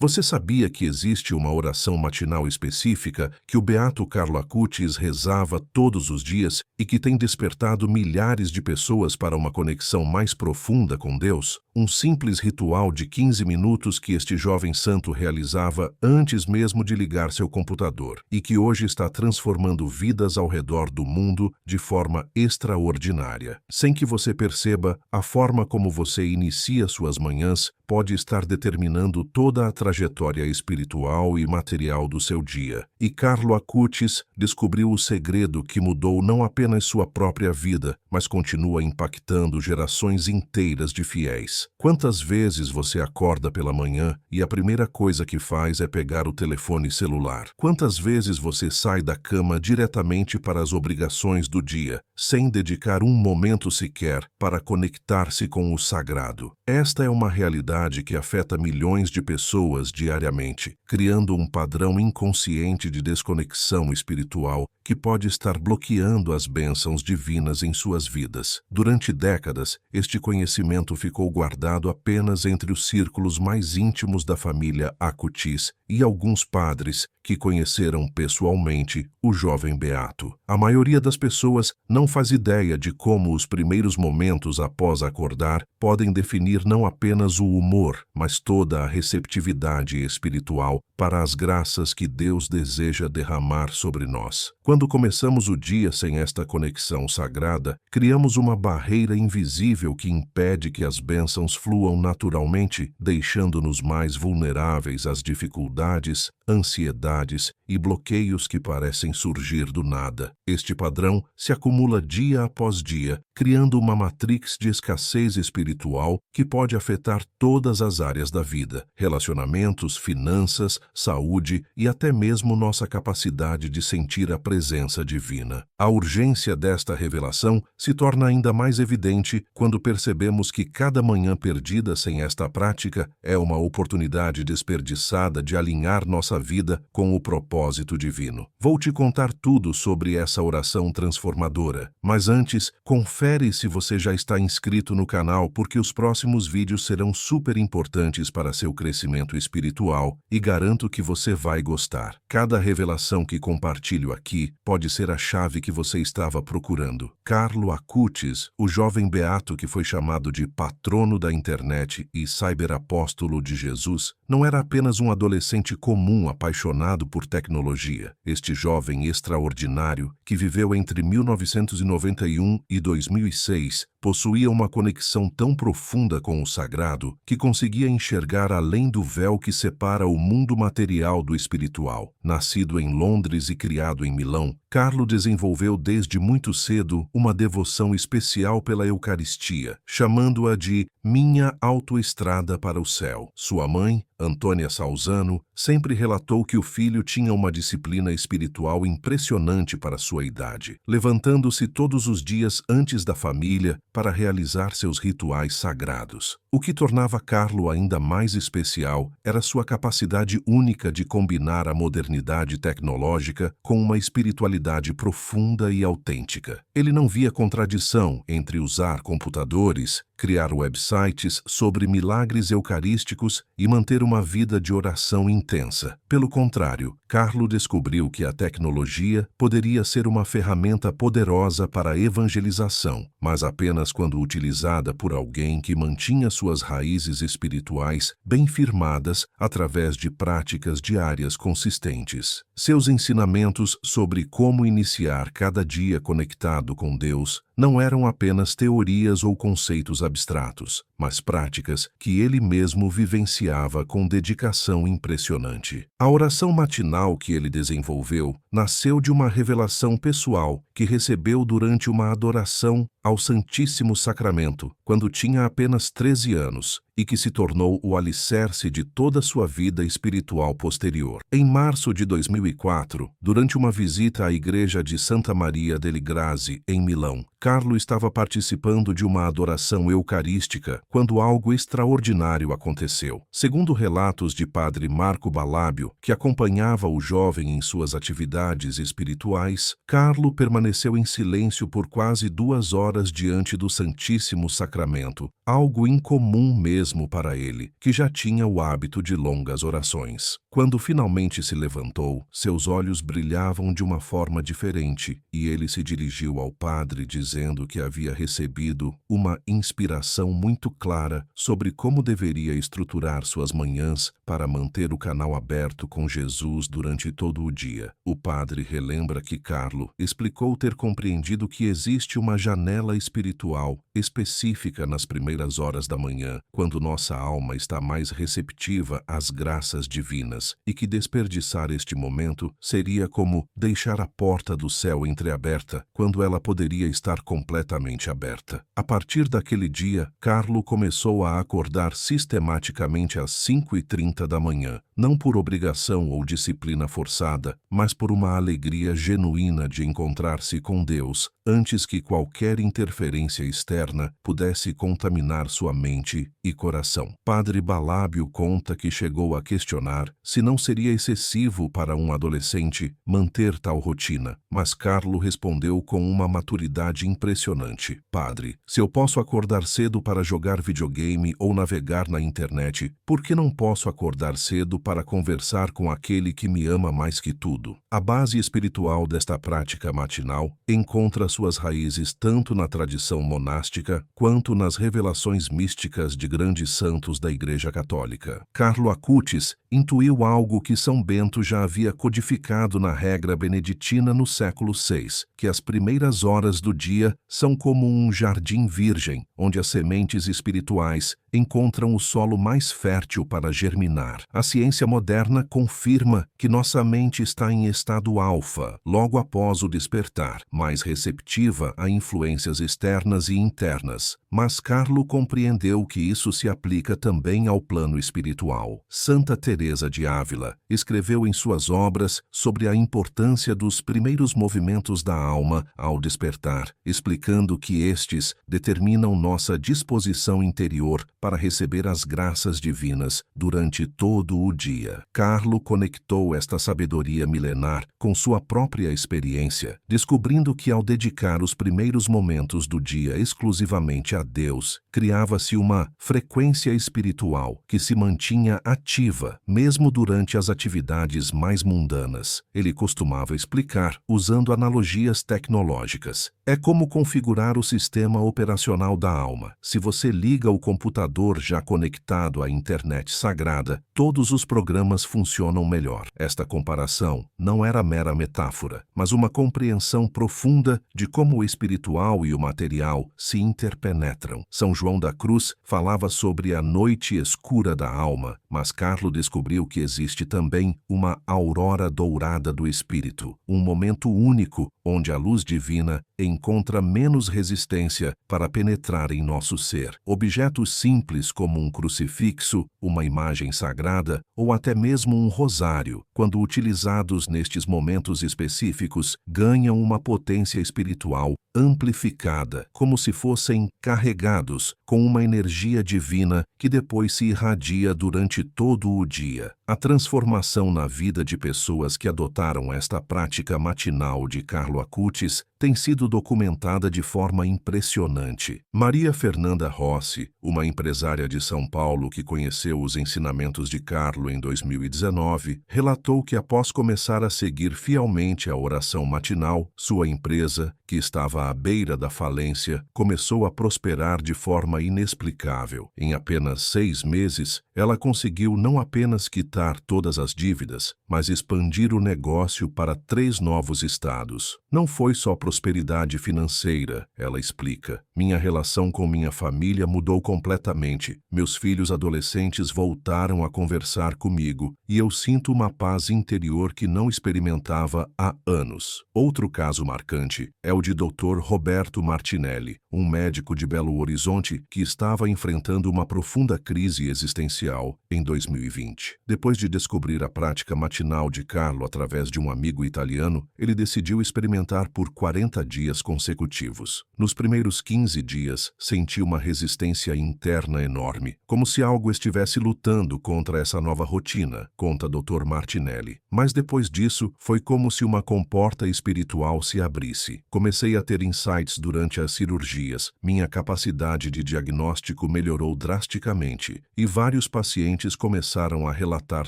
Você sabia que existe uma oração matinal específica que o beato Carlo Acutis rezava todos os dias e que tem despertado milhares de pessoas para uma conexão mais profunda com Deus? Um simples ritual de 15 minutos que este jovem santo realizava antes mesmo de ligar seu computador e que hoje está transformando vidas ao redor do mundo de forma extraordinária. Sem que você perceba, a forma como você inicia suas manhãs pode estar determinando toda a trajetória espiritual e material do seu dia. E Carlo Acutis descobriu o segredo que mudou não apenas sua própria vida, mas continua impactando gerações inteiras de fiéis. Quantas vezes você acorda pela manhã e a primeira coisa que faz é pegar o telefone celular? Quantas vezes você sai da cama diretamente para as obrigações do dia, sem dedicar um momento sequer para conectar-se com o sagrado? Esta é uma realidade que afeta milhões de pessoas diariamente, criando um padrão inconsciente de desconexão espiritual que pode estar bloqueando as bênçãos divinas em suas vidas. Durante décadas, este conhecimento ficou guardado apenas entre os círculos mais íntimos da família Acutis e alguns padres que conheceram pessoalmente o jovem beato. A maioria das pessoas não faz ideia de como os primeiros momentos após acordar podem definir não apenas o humor, mas toda a receptividade espiritual para as graças que Deus deseja derramar sobre nós. Quando começamos o dia sem esta conexão sagrada, criamos uma barreira invisível que impede que as bênçãos fluam naturalmente, deixando-nos mais vulneráveis às dificuldades, ansiedades e bloqueios que parecem surgir do nada. Este padrão se acumula dia após dia, criando uma matrix de escassez espiritual que pode afetar todas as áreas da vida: relacionamentos, finanças, saúde e até mesmo nossa capacidade de sentir a presença divina. A urgência desta revelação se torna ainda mais evidente quando percebemos que cada manhã perdida sem esta prática é uma oportunidade desperdiçada de alinhar nossa vida com o propósito divino. Vou te contar tudo sobre essa oração transformadora, mas antes, confere se você já está inscrito no canal, porque os próximos vídeos serão super importantes para seu crescimento espiritual e garanto que você vai gostar. Cada revelação que compartilho aqui pode ser a chave que você estava procurando. Carlo Acutis, o jovem beato que foi chamado de patrono da internet e cyberapóstolo de Jesus, não era apenas um adolescente comum apaixonado por tecnologia. Este jovem extraordinário, que viveu entre 1991 e 2006, possuía uma conexão tão profunda com o sagrado que conseguia enxergar além do véu que separa o mundo material do espiritual. Nascido em Londres e criado em Milão, Carlo desenvolveu desde muito cedo uma devoção especial pela Eucaristia, chamando-a de minha autoestrada para o céu. Sua mãe, Antônia Salzano, sempre relatou que o filho tinha uma disciplina espiritual impressionante para sua idade, levantando-se todos os dias antes da família para realizar seus rituais sagrados. O que tornava Carlo ainda mais especial era sua capacidade única de combinar a modernidade tecnológica com uma espiritualidade profunda e autêntica. Ele não via contradição entre usar computadores, criar websites sobre milagres eucarísticos e manter uma vida de oração intensa. Pelo contrário, Carlo descobriu que a tecnologia poderia ser uma ferramenta poderosa para a evangelização, mas apenas quando utilizada por alguém que mantinha suas raízes espirituais bem firmadas através de práticas diárias consistentes. Seus ensinamentos sobre como iniciar cada dia conectado com Deus não eram apenas teorias ou conceitos abstratos, mas práticas que ele mesmo vivenciava com dedicação impressionante. A oração matinal que ele desenvolveu nasceu de uma revelação pessoal que recebeu durante uma adoração ao Santíssimo Sacramento, quando tinha apenas 13 anos, e que se tornou o alicerce de toda a sua vida espiritual posterior. Em março de 2004, durante uma visita à igreja de Santa Maria delle Grazie, em Milão, Carlo estava participando de uma adoração eucarística quando algo extraordinário aconteceu. Segundo relatos de padre Marco Balábio, que acompanhava o jovem em suas atividades espirituais, Carlo permaneceu em silêncio por quase 2 horas diante do Santíssimo Sacramento, algo incomum mesmo mesmo para ele, que já tinha o hábito de longas orações. Quando finalmente se levantou, seus olhos brilhavam de uma forma diferente e ele se dirigiu ao padre dizendo que havia recebido uma inspiração muito clara sobre como deveria estruturar suas manhãs para manter o canal aberto com Jesus durante todo o dia. O padre relembra que Carlo explicou ter compreendido que existe uma janela espiritual específica nas primeiras horas da manhã, quando nossa alma está mais receptiva às graças divinas, e que desperdiçar este momento seria como deixar a porta do céu entreaberta, quando ela poderia estar completamente aberta. A partir daquele dia, Carlo começou a acordar sistematicamente às 5h30 da manhã, não por obrigação ou disciplina forçada, mas por uma alegria genuína de encontrar-se com Deus, antes que qualquer interferência externa pudesse contaminar sua mente e coração. Padre Balábio conta que chegou a questionar se não seria excessivo para um adolescente manter tal rotina, mas Carlo respondeu com uma maturidade impressionante: "Padre, se eu posso acordar cedo para jogar videogame ou navegar na internet, por que não posso acordar cedo para conversar com aquele que me ama mais que tudo?" A base espiritual desta prática matinal encontra suas raízes tanto na tradição monástica quanto nas revelações místicas de grandes santos da Igreja Católica. Carlo Acutis intuiu algo que São Bento já havia codificado na regra beneditina no século VI, que as primeiras horas do dia são como um jardim virgem, onde as sementes espirituais encontram o solo mais fértil para germinar. A ciência moderna confirma que nossa mente está em estado alfa, logo após o despertar, mais receptiva a influências externas e internas. Mas Carlo compreendeu que isso se aplica também ao plano espiritual. Santa Teresa de Ávila escreveu em suas obras sobre a importância dos primeiros movimentos da alma ao despertar, explicando que estes determinam nossa disposição interior para receber as graças divinas durante todo o dia. Carlo conectou esta sabedoria milenar com sua própria experiência, descobrindo que ao dedicar os primeiros momentos do dia exclusivamente a Deus, criava-se uma frequência espiritual que se mantinha ativa, mesmo durante as atividades mais mundanas. Ele costumava explicar, usando analogias tecnológicas: é como configurar o sistema operacional da alma. Se você liga o computador já conectado à internet sagrada, todos os programas funcionam melhor. Esta comparação não era mera metáfora, mas uma compreensão profunda de como o espiritual e o material se interpenetram. São João da Cruz falava sobre a noite escura da alma, mas Carlo descobriu que existe também uma aurora dourada do espírito, um momento único onde a luz divina encontra menos resistência para penetrar em nosso ser. Objetos simples como um crucifixo, uma imagem sagrada ou até mesmo um rosário, quando utilizados nestes momentos específicos, ganham uma potência espiritual amplificada, como se fossem carregados com uma energia divina que depois se irradia durante todo o dia. A transformação na vida de pessoas que adotaram esta prática matinal de Carlo Acutis tem sido documentada de forma impressionante. Maria Fernanda Rossi, uma empresária de São Paulo que conheceu os ensinamentos de Carlo em 2019, relatou que após começar a seguir fielmente a oração matinal, sua empresa, que estava à beira da falência, começou a prosperar de forma inexplicável. Em apenas 6 meses, ela conseguiu não apenas quitar todas as dívidas, mas expandir o negócio para 3 novos estados. Não foi só prosperidade financeira, ela explica. Minha relação com minha família mudou completamente. Meus filhos adolescentes voltaram a conversar comigo e eu sinto uma paz interior que não experimentava há anos. Outro caso marcante é o de Dr. Roberto Martinelli, um médico de Belo Horizonte que estava enfrentando uma profunda crise existencial em 2020. Depois de descobrir a prática matinal de Carlo através de um amigo italiano, ele decidiu experimentar por 40 40 dias consecutivos. Nos primeiros 15 dias, senti uma resistência interna enorme, como se algo estivesse lutando contra essa nova rotina, conta Dr. Martinelli. Mas depois disso, foi como se uma comporta espiritual se abrisse. Comecei a ter insights durante as cirurgias, minha capacidade de diagnóstico melhorou drasticamente e vários pacientes começaram a relatar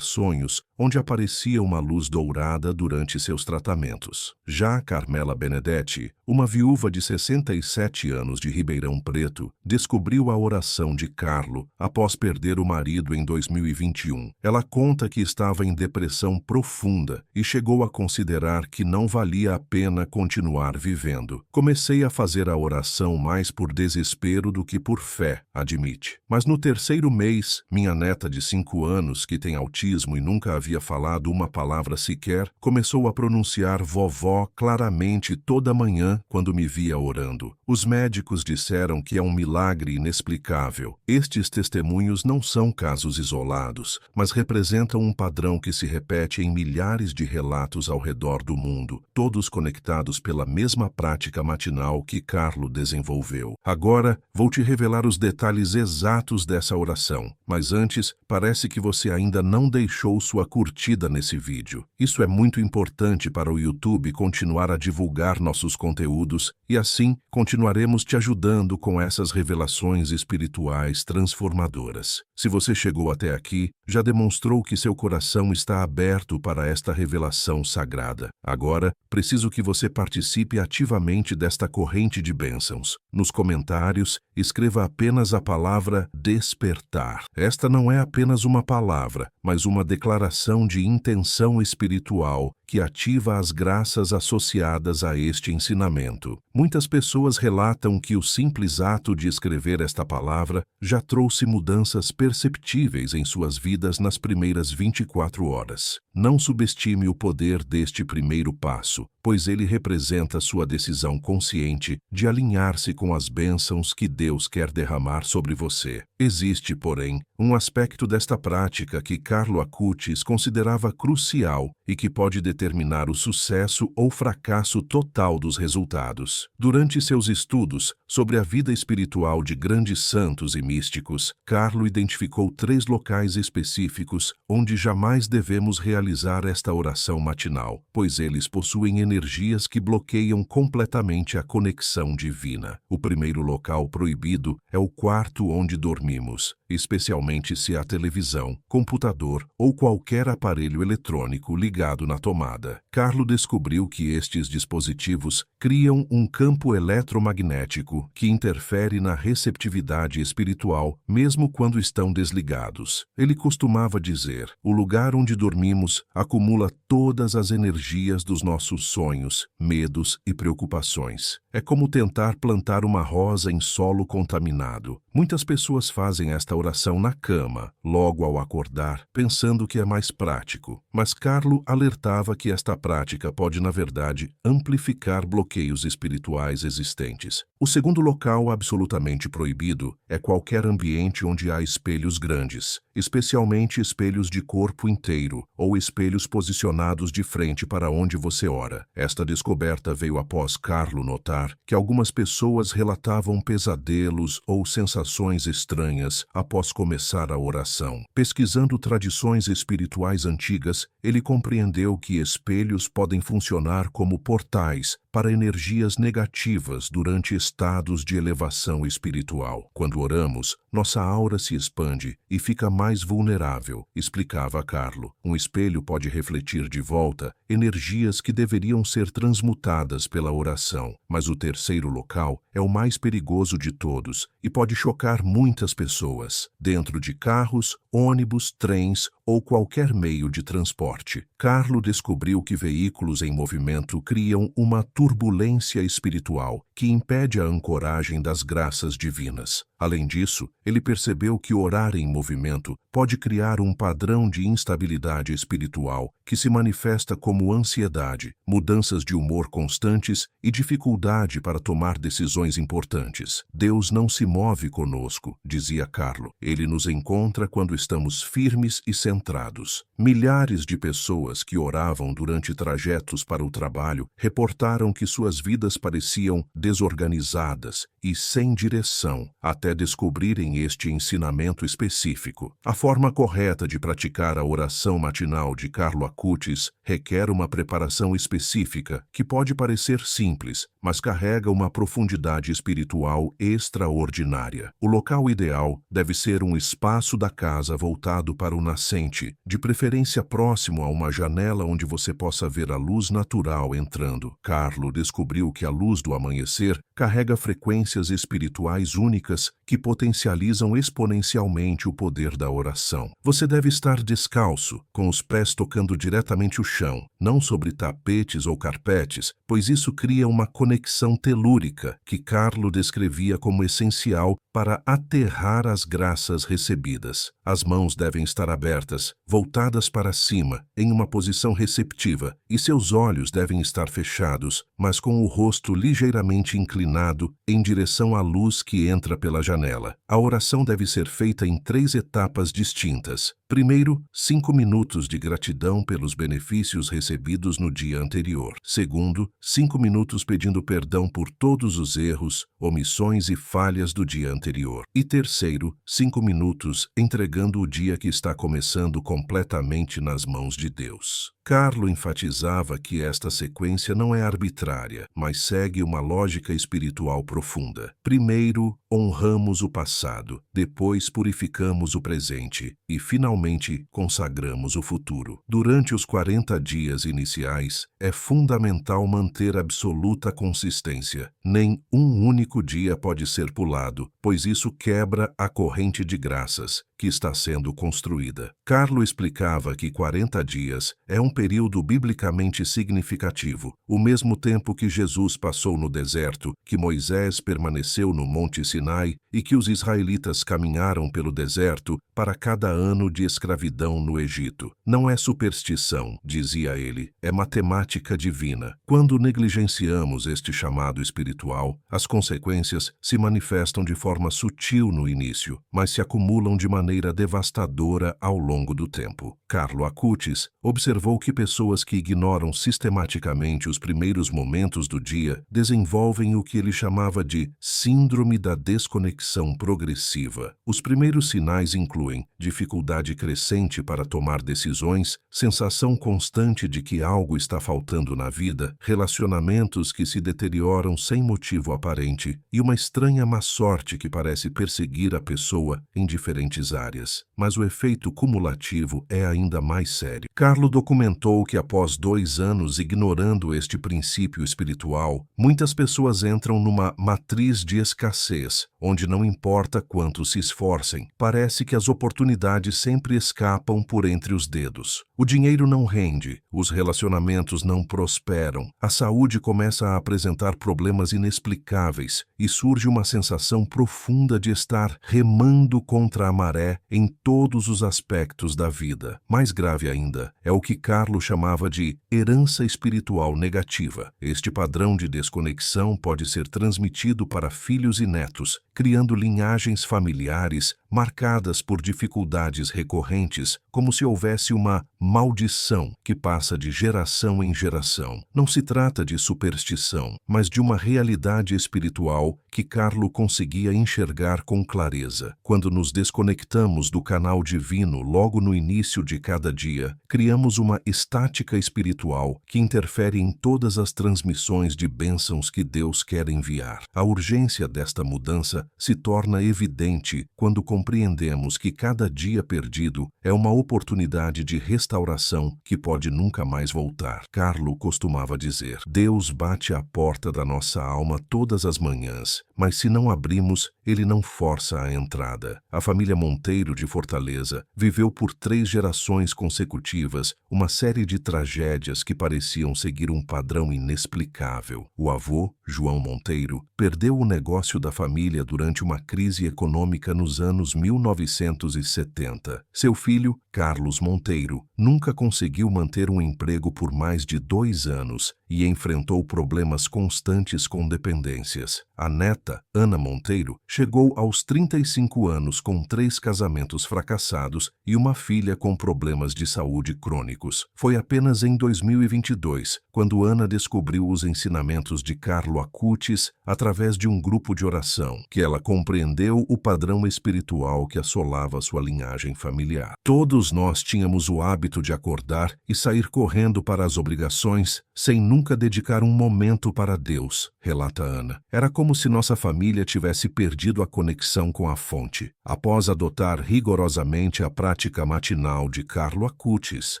sonhos onde aparecia uma luz dourada durante seus tratamentos. Já Carmela Benedetti, uma viúva de 67 anos de Ribeirão Preto, descobriu a oração de Carlo após perder o marido em 2021. Ela conta que estava em depressão profunda e chegou a considerar que não valia a pena continuar vivendo. Comecei a fazer a oração mais por desespero do que por fé, admite. Mas no terceiro mês, minha neta de 5 anos, que tem autismo e nunca havia falado uma palavra sequer, começou a pronunciar vovó claramente toda manhã quando me via orando. Os médicos disseram que é um milagre inexplicável. Estes testemunhos não são casos isolados, mas representam um padrão que se repete em milhares de relatos ao redor do mundo, todos conectados pela mesma prática matinal que Carlo desenvolveu. Agora, vou te revelar os detalhes exatos dessa oração, mas antes, parece que você ainda não deixou sua curtida nesse vídeo. Isso é muito importante para o YouTube continuar a divulgar nossos conteúdos e assim continuaremos te ajudando com essas revelações espirituais transformadoras. Se você chegou até aqui, já demonstrou que seu coração está aberto para esta revelação sagrada. Agora, preciso que você participe ativamente desta corrente de bênçãos. Nos comentários, escreva apenas a palavra despertar. Esta não é apenas uma palavra, mas uma declaração de intenção espiritual que ativa as graças associadas a este ensinamento. Muitas pessoas relatam que o simples ato de escrever esta palavra já trouxe mudanças perceptíveis em suas vidas nas primeiras 24 horas. Não subestime o poder deste primeiro passo, pois ele representa sua decisão consciente de alinhar-se com as bênçãos que Deus quer derramar sobre você. Existe, porém, um aspecto desta prática que Carlo Acutis considerava crucial e que pode determinar o sucesso ou fracasso total dos resultados. Durante seus estudos sobre a vida espiritual de grandes santos e místicos, Carlo identificou 3 locais específicos onde jamais devemos realizar esta oração matinal, pois eles possuem energias que bloqueiam completamente a conexão divina. O primeiro local proibido é o quarto onde dormimos, especialmente se há televisão, computador ou qualquer aparelho eletrônico ligado na tomada. Carlo descobriu que estes dispositivos criam um campo eletromagnético que interfere na receptividade espiritual, mesmo quando estão desligados. Ele costumava dizer: o lugar onde dormimos acumula todas as energias dos nossos sonhos, medos e preocupações. É como tentar plantar uma rosa em solo contaminado. Muitas pessoas fazem esta oração na cama, logo ao acordar, pensando que é mais prático. Mas Carlo alertava que esta prática pode, na verdade, amplificar bloqueios espirituais existentes. O segundo local absolutamente proibido é qualquer ambiente onde há espelhos grandes, especialmente espelhos de corpo inteiro ou espelhos posicionados de frente para onde você ora. Esta descoberta veio após Carlo notar que algumas pessoas relatavam pesadelos ou sensações estranhas após começar a oração. Pesquisando tradições espirituais antigas, ele compreendeu que espelhos podem funcionar como portais para energias negativas durante estados de elevação espiritual. Quando oramos, nossa aura se expande e fica mais vulnerável, explicava Carlo. Um espelho pode refletir de volta energias que deveriam ser transmutadas pela oração, mas o terceiro local é o mais perigoso de todos e pode chocar muitas pessoas, dentro de carros, ônibus, trens ou qualquer meio de transporte. Carlo descobriu que veículos em movimento criam uma turbulência espiritual que impede a ancoragem das graças divinas. Além disso, ele percebeu que orar em movimento pode criar um padrão de instabilidade espiritual que se manifesta como ansiedade, mudanças de humor constantes e dificuldade para tomar decisões importantes. Deus não se move conosco, dizia Carlo. Ele nos encontra quando estamos firmes e centrados. Milhares de pessoas que oravam durante trajetos para o trabalho reportaram que suas vidas pareciam desorganizadas e sem direção, até descobrirem este ensinamento específico. A forma correta de praticar a oração matinal de Carlo Acutis requer uma preparação específica que pode parecer simples, mas carrega uma profundidade espiritual extraordinária. O local ideal deve ser um espaço da casa voltado para o nascente, de preferência próximo a uma janela onde você possa ver a luz natural entrando. Carlo descobriu que a luz do amanhecer carrega frequências espirituais únicas que potencializam exponencialmente o poder da oração. Você deve estar descalço, com os pés tocando diretamente o chão, não sobre tapetes ou carpetes, pois isso cria uma conexão telúrica que Carlo descrevia como essencial para aterrar as graças recebidas. As mãos devem estar abertas, voltadas para cima, em uma posição receptiva, e seus olhos devem estar fechados, mas com o rosto ligeiramente inclinado em direção à luz que entra pela janela. A oração deve ser feita em 3 etapas distintas. Primeiro, 5 minutos de gratidão pelos benefícios recebidos no dia anterior. Segundo, 5 minutos pedindo perdão por todos os erros, omissões e falhas do dia anterior. E terceiro, 5 minutos entregando o dia que está começando completamente nas mãos de Deus. Carlo enfatizava que esta sequência não é arbitrária, mas segue uma lógica espiritual profunda. Primeiro, honramos o passado, depois purificamos o presente e, finalmente, consagramos o futuro. Durante os 40 dias iniciais, é fundamental manter absoluta consistência. Nem um único dia pode ser pulado, pois isso quebra a corrente de graças que está sendo construída. Carlo explicava que 40 dias é um período biblicamente significativo, o mesmo tempo que Jesus passou no deserto, que Moisés permaneceu no Monte Sinai e que os israelitas caminharam pelo deserto para cada ano de escravidão no Egito. Não é superstição, dizia ele, é matemática divina. Quando negligenciamos este chamado espiritual, as consequências se manifestam de forma sutil no início, mas se acumulam de maneira devastadora ao longo do tempo. Carlo Acutis observou que pessoas que ignoram sistematicamente os primeiros momentos do dia desenvolvem o que ele chamava de síndrome da desconexão progressiva. Os primeiros sinais incluem dificuldade crescente para tomar decisões, sensação constante de que algo está faltando na vida, relacionamentos que se deterioram sem motivo aparente e uma estranha má sorte que parece perseguir a pessoa em diferentes áreas. Mas o efeito cumulativo é ainda mais sério. Carlo documentou que após 2 anos ignorando este princípio espiritual, muitas pessoas entram numa matriz de escassez, onde não importa quanto se esforcem, parece que as oportunidades sempre escapam por entre os dedos. O dinheiro não rende, os relacionamentos não prosperam, a saúde começa a apresentar problemas inexplicáveis e surge uma sensação profunda de estar remando contra a maré em todos os aspectos da vida. Mais grave ainda é o que Carlo chamava de herança espiritual negativa. Este padrão de desconexão pode ser transmitido para filhos e netos, criando linhagens familiares marcadas por dificuldades recorrentes, como se houvesse uma maldição que passa de geração em geração. Não se trata de superstição, mas de uma realidade espiritual que Carlo conseguia enxergar com clareza. Quando nos desconectamos do canal divino logo no início de cada dia, criamos uma estática espiritual que interfere em todas as transmissões de bênçãos que Deus quer enviar. A urgência desta mudança se torna evidente quando compreendemos que cada dia perdido é uma oportunidade de restauração que pode nunca mais voltar. Carlo costumava dizer: Deus bate à porta da nossa alma todas as manhãs, mas se não abrimos, ele não força a entrada. A família Monteiro de Fortaleza viveu por 3 gerações consecutivas uma série de tragédias que pareciam seguir um padrão inexplicável. O avô, João Monteiro, perdeu o negócio da família durante uma crise econômica nos anos 1970. Seu filho, Carlos Monteiro, nunca conseguiu manter um emprego por mais de 2 anos e enfrentou problemas constantes com dependências. A neta, Ana Monteiro, chegou aos 35 anos com 3 casamentos fracassados e uma filha com problemas de saúde crônicos. Foi apenas em 2022, quando Ana descobriu os ensinamentos de Carlo Acutis através de um grupo de oração, que ela compreendeu o padrão espiritual que assolava sua linhagem familiar. Todos nós tínhamos o hábito de acordar e sair correndo para as obrigações, sem nunca dedicar um momento para Deus, relata Ana. Era como se nossa família tivesse perdido a conexão com a fonte. Após adotar rigorosamente a prática matinal de Carlo Acutis,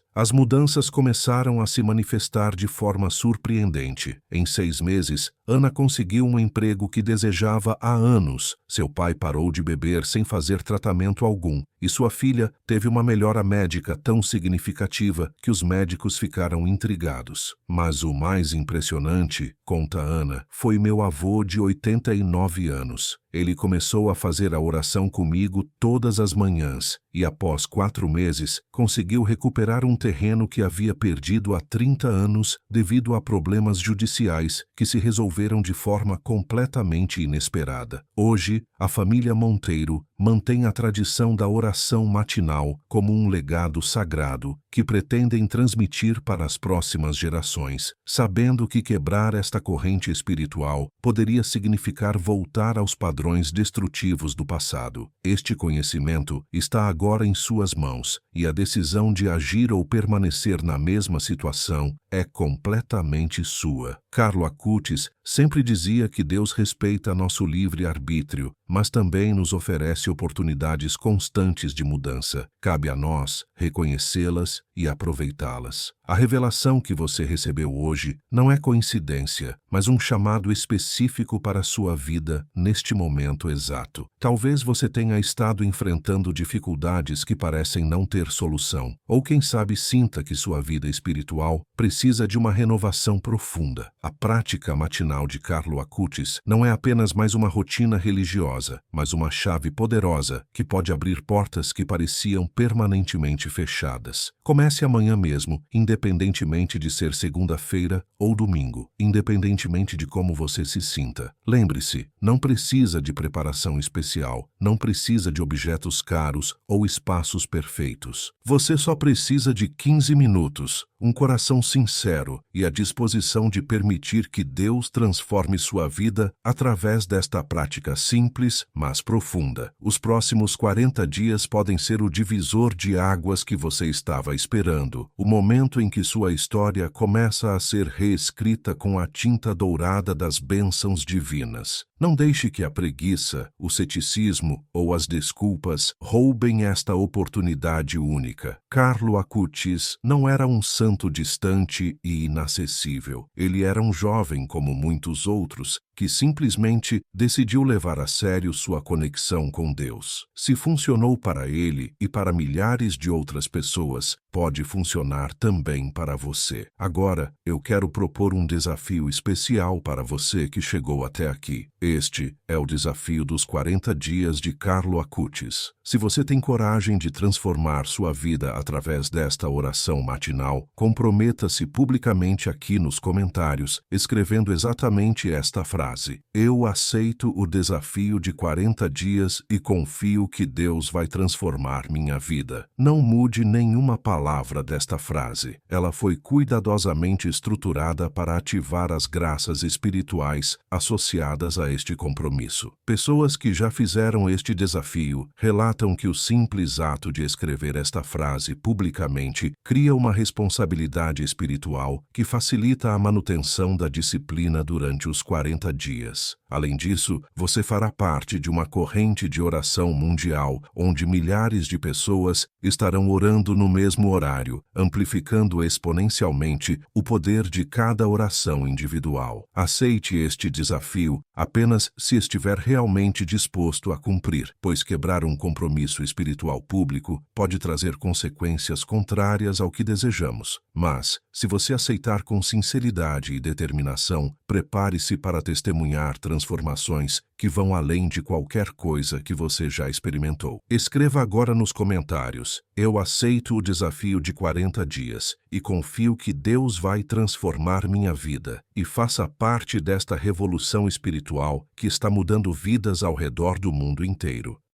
as mudanças começaram a se manifestar de forma surpreendente. Em 6 meses, Ana conseguiu um emprego que desejava há anos. Seu pai parou de beber sem fazer tratamento algum, e sua filha teve uma melhora médica tão significativa que os médicos ficaram intrigados. Mas o mais impressionante, conta Ana, foi meu avô de 89 anos. Ele começou a fazer a oração comigo todas as manhãs e, após 4 meses, conseguiu recuperar um terreno que havia perdido há 30 anos devido a problemas judiciais que se resolveram de forma completamente inesperada. Hoje, a família Monteiro mantém a tradição da oração matinal como um legado sagrado que pretendem transmitir para as próximas gerações, sabendo que quebrar esta corrente espiritual poderia significar voltar aos padrões destrutivos do passado. Este conhecimento está agora em suas mãos, e a decisão de agir ou permanecer na mesma situação é completamente sua. Carlo Acutis sempre dizia que Deus respeita nosso livre-arbítrio, mas também nos oferece oportunidades constantes de mudança. Cabe a nós reconhecê-las e aproveitá-las. A revelação que você recebeu hoje não é coincidência, mas um chamado específico para a sua vida neste momento exato. Talvez você tenha estado enfrentando dificuldades que parecem não ter solução, ou quem sabe sinta que sua vida espiritual precisa de uma renovação profunda. A prática matinal de Carlo Acutis não é apenas mais uma rotina religiosa, mas uma chave poderosa que pode abrir portas que pareciam permanentemente fechadas. Comece amanhã mesmo, independentemente de ser segunda-feira ou domingo, independentemente de como você se sinta. Lembre-se, não precisa de preparação especial, não precisa de objetos caros ou espaços perfeitos. Você só precisa de 15 minutos, um coração sincero e a disposição de permitir que Deus transforme sua vida através desta prática simples, mas profunda. Os próximos 40 dias podem ser o divisor de águas que você estava esperando, o momento em que sua história começa a ser reescrita com a tinta dourada das bênçãos divinas. Não deixe que a preguiça, o ceticismo ou as desculpas roubem esta oportunidade única. Carlo Acutis não era um santo distante e inacessível. Ele era um jovem como muitos outros, que simplesmente decidiu levar a sério sua conexão com Deus. Se funcionou para ele e para milhares de outras pessoas, pode funcionar também para você. Agora, eu quero propor um desafio especial para você que chegou até aqui. Este é o desafio dos 40 dias de Carlo Acutis. Se você tem coragem de transformar sua vida através desta oração matinal, comprometa-se publicamente aqui nos comentários, escrevendo exatamente esta frase: eu aceito o desafio de 40 dias e confio que Deus vai transformar minha vida. Não mude nenhuma palavra desta frase. Ela foi cuidadosamente estruturada para ativar as graças espirituais associadas a este compromisso. Pessoas que já fizeram este desafio relatam que o simples ato de escrever esta frase publicamente cria uma responsabilidade espiritual que facilita a manutenção da disciplina durante os 40 dias. Além disso, você fará parte de uma corrente de oração mundial onde milhares de pessoas estarão orando no mesmo horário, amplificando exponencialmente o poder de cada oração individual. Aceite este desafio apenas se estiver realmente disposto a cumprir, pois quebrar um compromisso espiritual público pode trazer consequências contrárias ao que desejamos. Mas, se você aceitar com sinceridade e determinação, prepare-se para testemunhar transformações que vão além de qualquer coisa que você já experimentou. Escreva agora nos comentários: eu aceito o desafio de 40 dias e confio que Deus vai transformar minha vida, e faça parte desta revolução espiritual que está mudando vidas ao redor do mundo inteiro.